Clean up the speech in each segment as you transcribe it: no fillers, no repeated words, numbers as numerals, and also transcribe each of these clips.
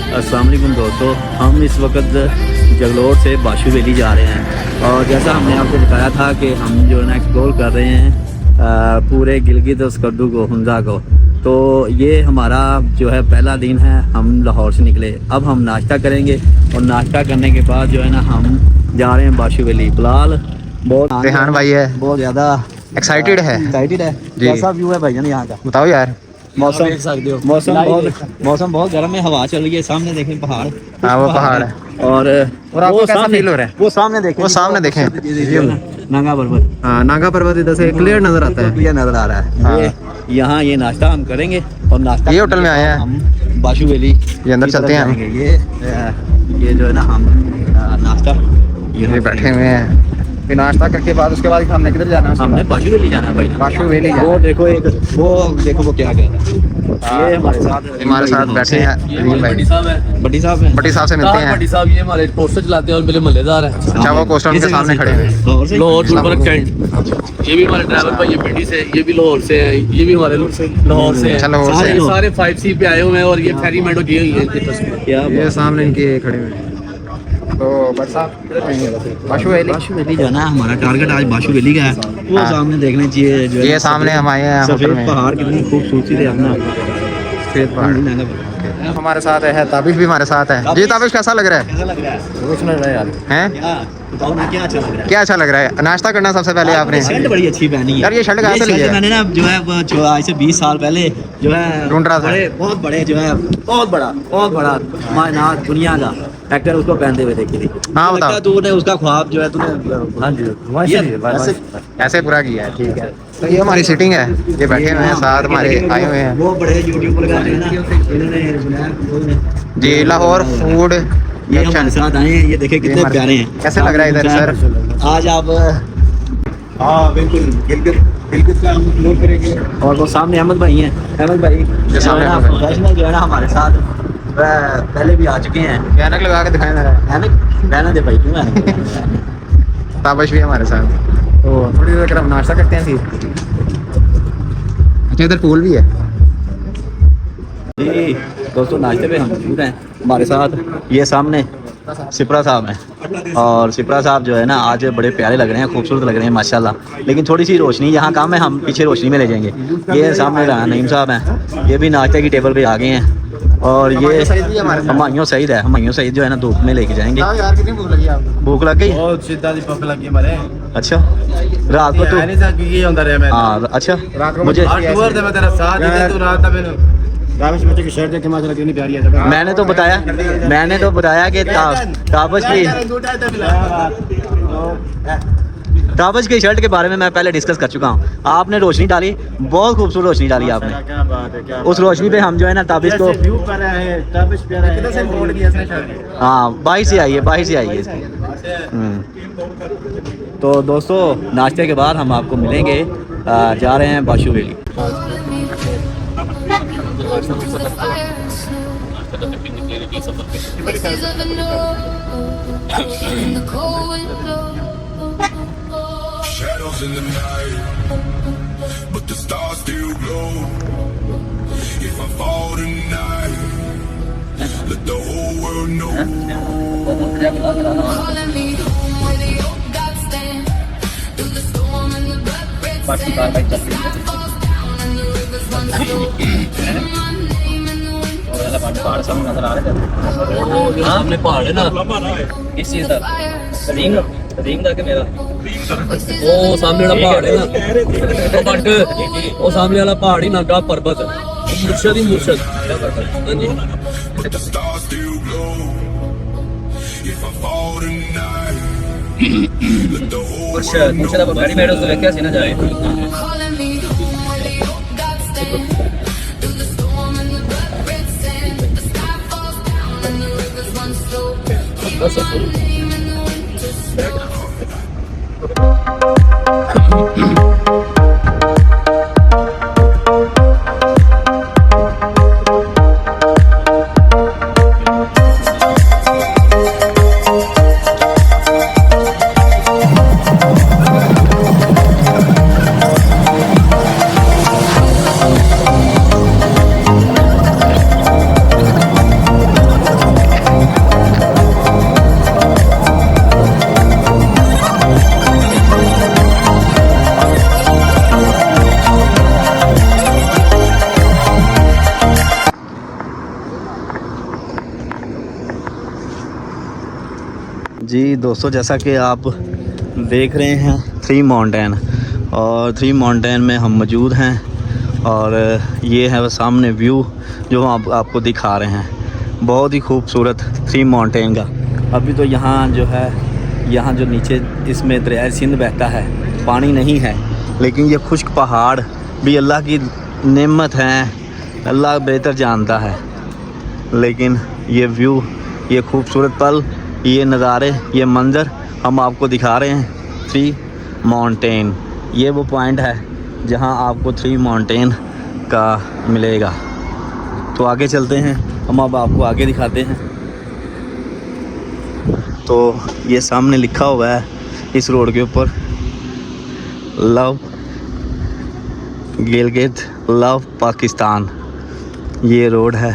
अस्सलाम वालेकुम दोस्तों, हम इस वक्त जगलोर से बाशू वैली जा रहे हैं और जैसा हमने आपको बताया था कि हम जो है ना एक्सप्लोर कर रहे हैं पूरे गिलगित और स्कर्दू को, हुंजा को। तो ये हमारा जो है पहला दिन है। हम लाहौर से निकले, अब हम नाश्ता करेंगे और नाश्ता करने के बाद जो है ना हम जा रहे हैं बाशू वैली। फिलहाल बहुत रेहान भाई है, बहुत ज़्यादा एक्साइटेड है। कैसा व्यू है भाईजान यहाँ का? बताओ यार। मौसम देख सकते हो, मौसम बहुत गर्म है, हवा चल रही है। सामने देखें पहाड़, हाँ वो पहाड़ है। और आपको कैसा फील हो रहा है? वो सामने देखें, नागा पर्वत। हाँ, नागा पर्वत इधर से क्लियर नजर आता है, क्लियर नजर आ रहा है। हाँ। यहाँ ये नाश्ता हम करेंगे और नाश्ता ये होटल में आए हैं हम बाशू वैली ये अंदर चलते हैं हम। ये जो है ना हम नाश्ता ये बैठे हुए हैं, फिर नाश्ता करके बाद उसके बाद हमने किधर जाना है? हमने बाशू वैली जाना है भाई। बाशू वैली जाना वो है। देखो वो क्या कह रहा है। ये हमारे साथ बैठे हैं अलीम भाई। बड्डी साहब है, बड्डी साहब से मिलते हैं। बड्डी साहब ये हमारे पोस्टर चलाते हैं और मेरे मल्लेदार हैं। अच्छा, वो कोस्टर उनके सामने खड़े हैं। लाहौर गुलबर्ग कैंट। ये भी हमारे ड्राइवर भाई, ये पिंडी से, ये भी लाहौर से है, ये भी हमारे लाहौर से अच्छा, लाहौर से है। हैं। सारे 5C पे आए हुए हैं और ये फेरी मेडो की हुई है इनकी तस्वीर। क्या ये सामने इनके खड़े हुए हैं। तो बाशू वैली जाना है, हमारा टारगेट आज बाशू वैली का है। वो हाँ। सामने देखना चाहिए जो है ये सामने हम आए हैं होटल सफेद में। पहाड़ कितनी खूबसूरती है अपना। सफेद पहाड़। हमारे साथ है ताबिश भी हमारे साथ है। जी ताबिश, कैसा लग रहा है? कैसा लग रहा है? कुछ नहीं रहा यार। हैं? क्या बताओ ना, क्या अच्छा लग रहा है? क्या अच्छा लग रहा है? नाश्ता करना सबसे पहले आपने। शर्ट बड़ी अच्छी पहनी है यार, ये शर्ट कहाँ से ली है? मैंने ना जो है वो आज से 20 साल पहले जो है ढूंढ रहा था। बहुत बड़े जो है बहुत बड़ा मायनात दुनिया का एक्टर उसको पहनते हुए देखी थी। हाँ, बताओ। लगता तूने उसका ख्वाब जो है तूने। हाँ जी, ऐसे पूरा किया है, ठीक है। तो ये हमारी सीटिंग है, ये बैठे हुए हैं साथ हमारे आए हुए हैं। वो बड़े यूट्यूबर का है ना, इन्होंने जी लाहौर फूड ये हमारे साथ आए हैं। ये देखे कितने प्यारे हैं। कैसे लग रहा है इधर सर? आज आप हाँ बिल्कुल गिलगित का हम लोग करेंगे। और वो सामने अहमद भाई हैं। अहमद भाई ये सामने अहमद भाई। प्रोफेशनल जो है ना हमारे साथ पहले भी आ चुके हैं। भयानक लगा के दिखाया जा रहा है। रहने दे भाई, क्यों है? ताबिश भी हमारे साथ। तो थोड़ी देर कर हम नाश्ता करते हैं फिर। अच्छा, इधर पूल भी है। जी दोस्तों, नाश्ते पे हम मौजूद हैं। हमारे साथ ये सामने सिपरा साहब हैं और सिपरा साहब जो है ना आज बड़े प्यारे लग रहे हैं, खूबसूरत लग रहे हैं माशाल्लाह। लेकिन थोड़ी सी रोशनी यहाँ कम है, हम पीछे रोशनी में ले जाएंगे। ये सामने नईम साहब हैं, ये भी नाश्ते की टेबल पे आ गए हैं। और ये हमायूं सईद है, हमायूं सईद जो है ना धूप में लेके जाएंगे। यार, कितनी भूख लगी आपको? भूख लग गई? बहुत शिद्दत भूख लगी हमारे। अच्छा, रात को तो हाँ अच्छा मुझे तेरा साथ दे तू रात में ताबिश बच्चे की शर्ट देख के माशाल्लाह कितनी प्यारी है। मैंने तो बताया कि ताबश की शर्ट के बारे में मैं पहले डिस्कस कर चुका हूँ। आपने रोशनी डाली, बहुत खूबसूरत रोशनी डाली आपने। क्या बात है, क्या उस रोशनी पे हम जो है ना ताबिश को व्यू कर रहा है। ताबिश प्यारा है, कितना से फोड़ किया इसने शर्ट। हाँ बाहर से आई है इसकी। तो दोस्तों, नाश्ते के बाद हम आपको मिलेंगे। जा रहे हैं बाशू valley. Shadows in the night, but the stars still glow. If I fall tonight, let the whole world know. Calling me home where the old gods stand. Through the storm and the blood red sand. The sky falls down and the rivers run slow. My name in the wind. पहाड़ सामने नजर आ रहे थे। सामने पहाड़ है ना, इस चीज का रिंग का मेरा वो सामने वाला पहाड़ है ना, बट वो सामने वाला पहाड़ ही नागा पर्वत है। मुर्शद हाँ जी। But the stars still glow. If I fall tonight, let the whole world मुर्शद अब गाड़ी में तो क्या सीना जाए। Calling me home where the old gods stand. Through the storm and the blood red sand. The sky falls down and the rivers run slow. My name in the winter snow. जी दोस्तों, जैसा कि आप देख रहे हैं three mountain, और three mountain में हम मौजूद हैं और ये है वो सामने व्यू जो हम आपको दिखा रहे हैं। बहुत ही खूबसूरत थ्री माउंटेन का। अभी तो यहाँ जो है, यहाँ जो नीचे इसमें दरिया सिंध बहता है, पानी नहीं है, लेकिन ये खुश्क पहाड़ भी अल्लाह की नेमत है, अल्लाह बेहतर जानता है। लेकिन ये व्यू, ये खूबसूरत पल, ये नज़ारे, ये मंज़र हम आपको दिखा रहे हैं। थ्री माउंटेन, ये वो पॉइंट है जहां आपको थ्री माउंटेन का मिलेगा। तो आगे चलते हैं, हम अब आपको आगे दिखाते हैं। तो ये सामने लिखा हुआ है इस रोड के ऊपर, लव गिलगित, लव पाकिस्तान, ये रोड है।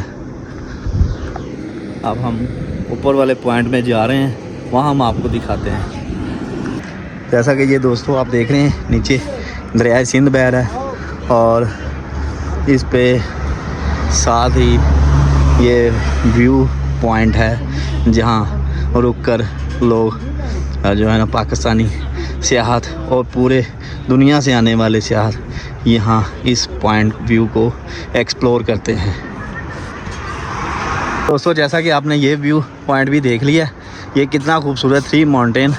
अब हम ऊपर वाले पॉइंट में जा रहे हैं, वहाँ हम आपको दिखाते हैं। जैसा कि ये दोस्तों आप देख रहे हैं, नीचे दरिया सिंध बह रहा है और इस पे साथ ही ये व्यू पॉइंट है जहाँ रुककर लोग जो है ना पाकिस्तानी सियाहत और पूरे दुनिया से आने वाले सियाहत यहाँ इस पॉइंट व्यू को एक्सप्लोर करते हैं। दोस्तों, जैसा कि आपने ये व्यू पॉइंट भी देख लिया, ये कितना खूबसूरत थ्री माउंटेन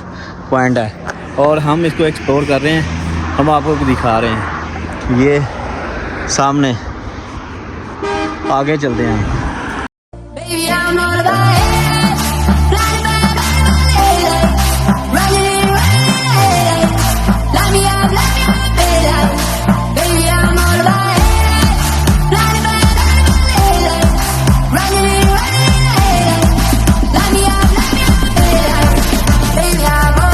पॉइंट है और हम इसको एक्सप्लोर कर रहे हैं, हम आपको दिखा रहे हैं। ये सामने आगे चलते हैं। Baby, I'm all about it. Flying by my running, light me up, baby. Baby, I'm all about it. Flying by my running, light me up, baby. Baby, I'm all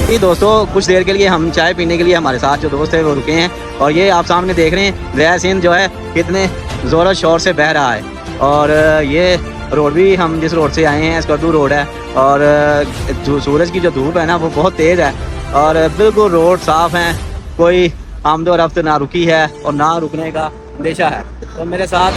जी दोस्तों, कुछ देर के लिए हम चाय पीने के लिए हमारे साथ जो दोस्त है वो रुके हैं और ये आप सामने देख रहे हैं दरिया सिंध जो है कितने ज़ोर शोर से बह रहा है। और ये रोड भी, हम जिस रोड से आए हैं स्कर्दू रोड है और जो सूरज की जो धूप है ना वो बहुत तेज़ है और बिल्कुल रोड साफ़ है, कोई आमदोरफ्त ना रुकी है और ना रुकने का अंदेशा है। तो मेरे साथ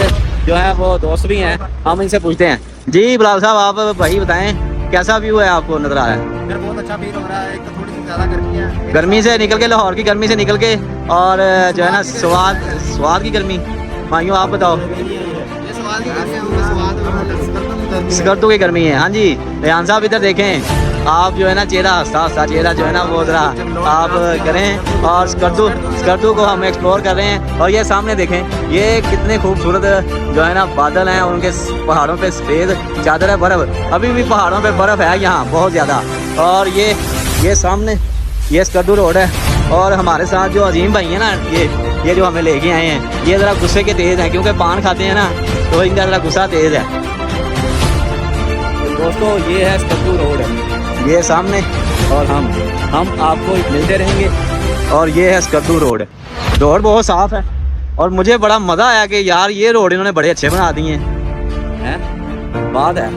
जो है वो दोस्त भी हैं, हम इनसे पूछते हैं। जी बिलाल साहब, आप भाई बताएं कैसा व्यू है आपको नज़र आ रहा है? यार बहुत अच्छा फील हो रहा है। एक तो थोड़ी सी ज़्यादा गर्मी है, गर्मी से निकल के, लाहौर की गर्मी से निकल के, और जो है ना स्वाद की गर्मी। भाइयों आप बताओ। ये सवाल की गर्मी है, स्वाद स्कर्दू की गर्मी है। हाँ जी रेहान साहब, इधर देखें आप, जो है ना चेहरा हंसता चेहरा जो है ना वो ज़रा आप करें। और स्कर्दू को हम एक्सप्लोर कर रहे हैं और ये सामने देखें, ये कितने खूबसूरत जो है ना बादल हैं, उनके पहाड़ों पे सफ़ेद चादर है, बर्फ़, अभी भी पहाड़ों पे बर्फ़ है यहाँ बहुत ज़्यादा। और ये सामने ये स्कर्दू रोड है और हमारे साथ जो अजीम भाई हैं ना, ये जो हमें लेके आए हैं ये ज़रा गुस्से के तेज़ हैं, क्योंकि पान खाते हैं ना तो इनका ज़रा गुस्सा तेज़ है। दोस्तों ये है स्कद्दू रोड है, ये सामने, और हम आपको मिलते रहेंगे। और ये है स्कद्दू रोड बहुत साफ़ है और मुझे बड़ा मज़ा आया कि यार ये रोड इन्होंने बड़े अच्छे बना दिए हैं, बात है।